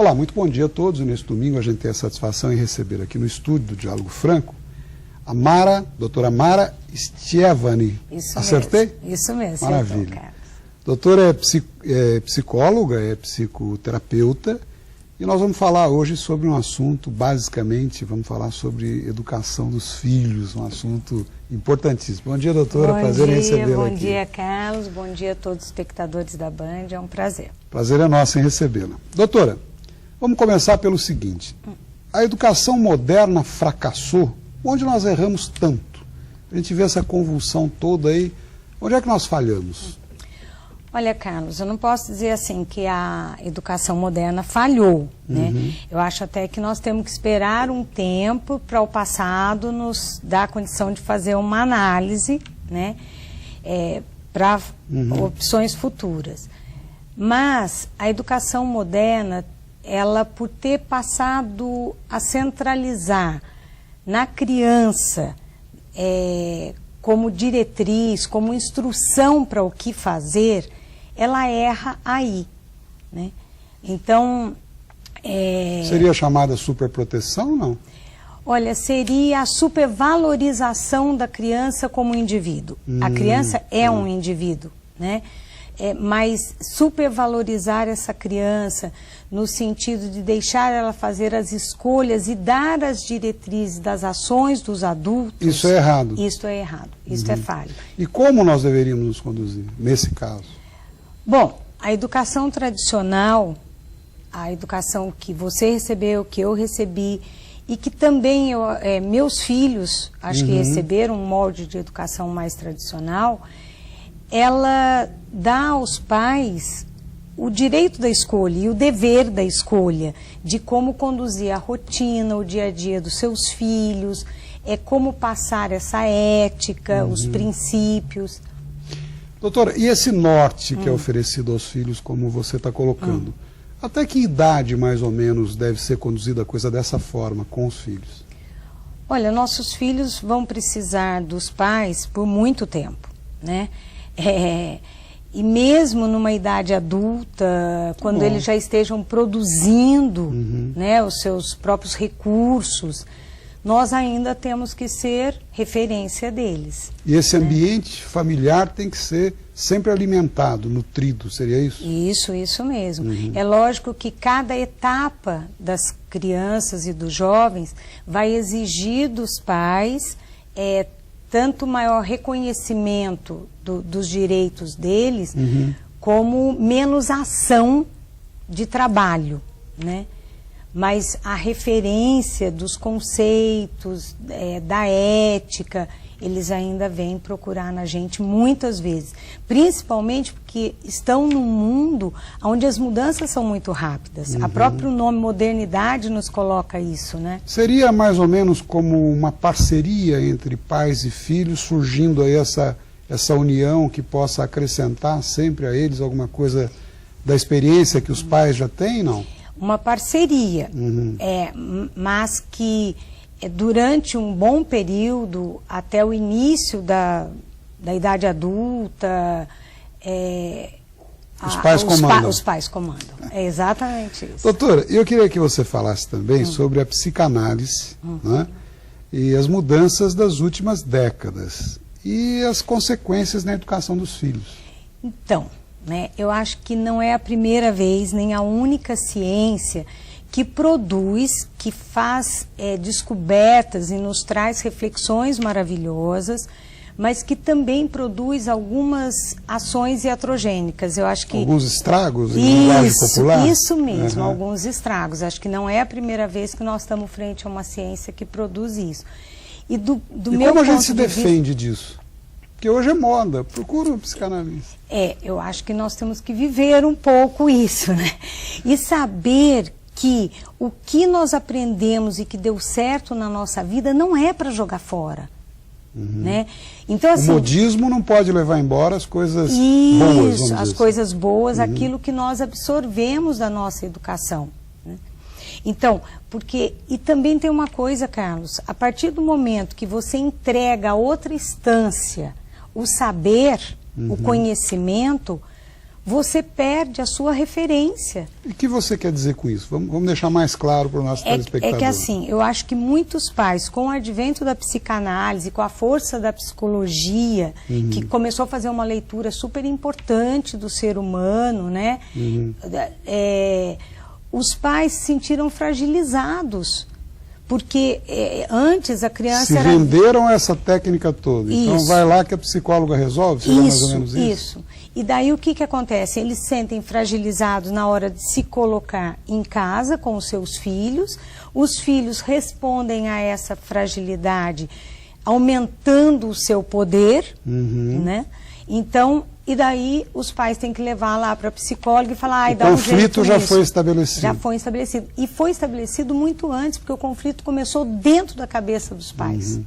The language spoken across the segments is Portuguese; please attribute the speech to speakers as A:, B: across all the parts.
A: Olá, muito bom dia a todos. Neste domingo a gente tem a satisfação em receber aqui no estúdio do Diálogo Franco a doutora Mara Stievani.
B: Isso
A: Acertei?
B: Mesmo. Isso mesmo.
A: Maravilha. Doutora é psicóloga, é psicoterapeuta, e nós vamos falar hoje sobre um assunto, basicamente, vamos falar sobre educação dos filhos, um assunto importantíssimo. Bom dia, doutora, prazer em recebê-la aqui.
B: Bom dia, Carlos, bom dia a todos os espectadores da Band, é um prazer.
A: Prazer é nosso em recebê-la. Doutora, vamos começar pelo seguinte, a educação moderna fracassou, onde nós erramos tanto? A gente vê essa convulsão toda aí, onde é que nós falhamos?
B: Olha, Carlos, eu não posso dizer assim que a educação moderna falhou, né? Eu acho até que nós temos que esperar um tempo para o passado nos dar a condição de fazer uma análise, né? Para opções futuras. Mas a educação moderna, ela por ter passado a centralizar na criança como diretriz, como instrução para o que fazer, ela erra aí, né? Então...
A: Seria chamada superproteção, não?
B: Olha, seria a supervalorização da criança como indivíduo. A criança é um indivíduo, né? Mas supervalorizar essa criança no sentido de deixar ela fazer as escolhas e dar as diretrizes das ações dos adultos...
A: Isso é errado.
B: Isso é errado, isso é falho.
A: E como nós deveríamos nos conduzir nesse caso?
B: Bom, a educação tradicional, a educação que você recebeu, que eu recebi, e que também meus filhos, acho que receberam um molde de educação mais tradicional, ela dá aos pais o direito da escolha e o dever da escolha, de como conduzir a rotina, o dia a dia dos seus filhos, como passar essa ética, os princípios.
A: Doutora, e esse norte que é oferecido aos filhos, como você está colocando, até que idade, mais ou menos, deve ser conduzida a coisa dessa forma, com os filhos?
B: Olha, nossos filhos vão precisar dos pais por muito tempo, né? E mesmo numa idade adulta, quando eles já estejam produzindo né, os seus próprios recursos, nós ainda temos que ser referência deles.
A: E esse ambiente familiar tem que ser sempre alimentado, nutrido, seria isso?
B: Isso mesmo. É lógico que cada etapa das crianças e dos jovens vai exigir dos pais tanto maior reconhecimento dos direitos deles, como menos ação de trabalho, né? Mas a referência dos conceitos, da ética, eles ainda vêm procurar na gente muitas vezes. Principalmente porque estão num mundo onde as mudanças são muito rápidas. A próprio nome modernidade nos coloca isso, né?
A: Seria mais ou menos como uma parceria entre pais e filhos, surgindo aí essa união que possa acrescentar sempre a eles alguma coisa da experiência que os pais já têm, não?
B: Uma parceria, mas que durante um bom período, até o início da idade adulta, os pais comandam. É exatamente isso.
A: Doutora, eu queria que você falasse também sobre a psicanálise, né, e as mudanças das últimas décadas e as consequências na educação dos filhos.
B: Então, né, eu acho que não é a primeira vez, nem a única ciência que produz, que faz descobertas e nos traz reflexões maravilhosas, mas que também produz algumas ações iatrogênicas. Eu acho que
A: alguns estragos em linguagem popular?
B: Isso mesmo, alguns estragos. Acho que não é a primeira vez que nós estamos frente a uma ciência que produz isso. E como
A: a gente se defende disso? Porque hoje é moda, procura um psicanalista.
B: Eu acho que nós temos que viver um pouco isso, né? E saber que o que nós aprendemos e que deu certo na nossa vida não é para jogar fora. Né? Então, assim,
A: o modismo não pode levar embora as coisas boas.
B: Isso, as coisas boas, aquilo que nós absorvemos da nossa educação. Né? Então, e também tem uma coisa, Carlos, a partir do momento que você entrega a outra instância o saber, o conhecimento, você perde a sua referência.
A: E o que você quer dizer com isso? Vamos deixar mais claro para o nosso telespectador.
B: É que assim, eu acho que muitos pais, com o advento da psicanálise, com a força da psicologia, que começou a fazer uma leitura super importante do ser humano, né? Os pais se sentiram fragilizados. Porque antes a criança
A: se venderam essa técnica toda.
B: Isso.
A: Então vai lá que a psicóloga resolve? Seria mais ou menos isso?
B: E daí o que acontece? Eles se sentem fragilizados na hora de se colocar em casa com os seus filhos. Os filhos respondem a essa fragilidade aumentando o seu poder, né? Então, e daí os pais têm que levar lá para a psicóloga e falar, dá um jeito.
A: O conflito já foi estabelecido.
B: Já foi estabelecido. E foi estabelecido muito antes, porque o conflito começou dentro da cabeça dos pais.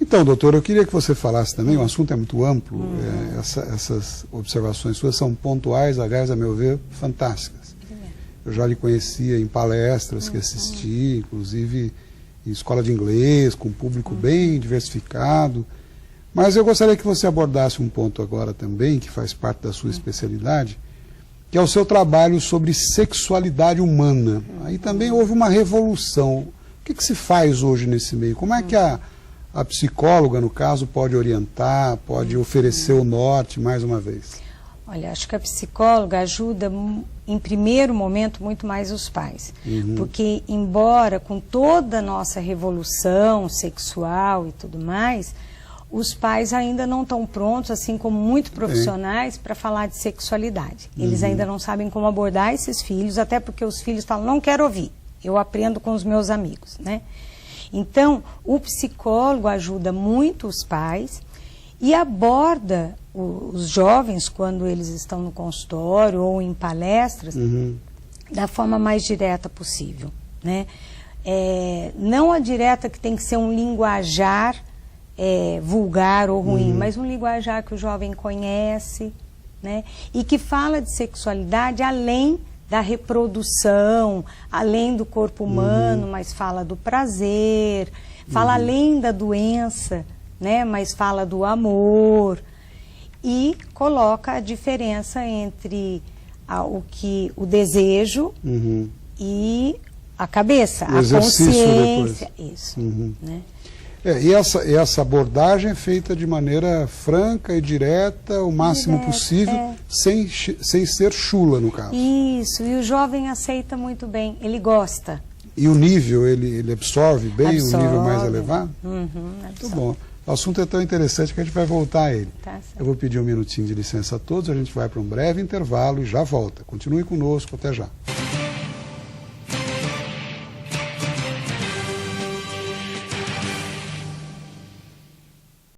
A: Então, doutora, eu queria que você falasse também, o assunto é muito amplo, essas observações suas são pontuais, aliás, a meu ver, fantásticas. Eu já lhe conhecia em palestras que assisti, inclusive em escola de inglês, com um público bem diversificado. Mas eu gostaria que você abordasse um ponto agora também, que faz parte da sua especialidade, que é o seu trabalho sobre sexualidade humana. Aí também houve uma revolução. O que se faz hoje nesse meio? Como é que a psicóloga, no caso, pode orientar, pode oferecer o norte, mais uma vez?
B: Olha, acho que a psicóloga ajuda, em primeiro momento, muito mais os pais. Porque, embora com toda a nossa revolução sexual e tudo mais, os pais ainda não estão prontos, assim como muitos profissionais, para falar de sexualidade. Eles ainda não sabem como abordar esses filhos, até porque os filhos falam, não quero ouvir, eu aprendo com os meus amigos, né? Então, o psicólogo ajuda muito os pais e aborda os jovens, quando eles estão no consultório ou em palestras, da forma mais direta possível, né? Não a direta que tem que ser um linguajar vulgar ou ruim, mas um linguajar que o jovem conhece, né? E que fala de sexualidade além da reprodução, além do corpo humano, mas fala do prazer, fala além da doença, né? Mas fala do amor, e coloca a diferença entre o desejo e a cabeça, a consciência.
A: Depois.
B: Isso, né?
A: E essa abordagem é feita de maneira franca e direta, o máximo possível, sem ser chula, no caso.
B: Isso, e o jovem aceita muito bem, ele gosta.
A: E o nível, ele absorve bem, o nível mais elevado?
B: Muito
A: bom. O assunto é tão interessante que a gente vai voltar a ele.
B: Tá certo.
A: Eu vou pedir um minutinho de licença a todos, a gente vai para um breve intervalo e já volta. Continue conosco, até já.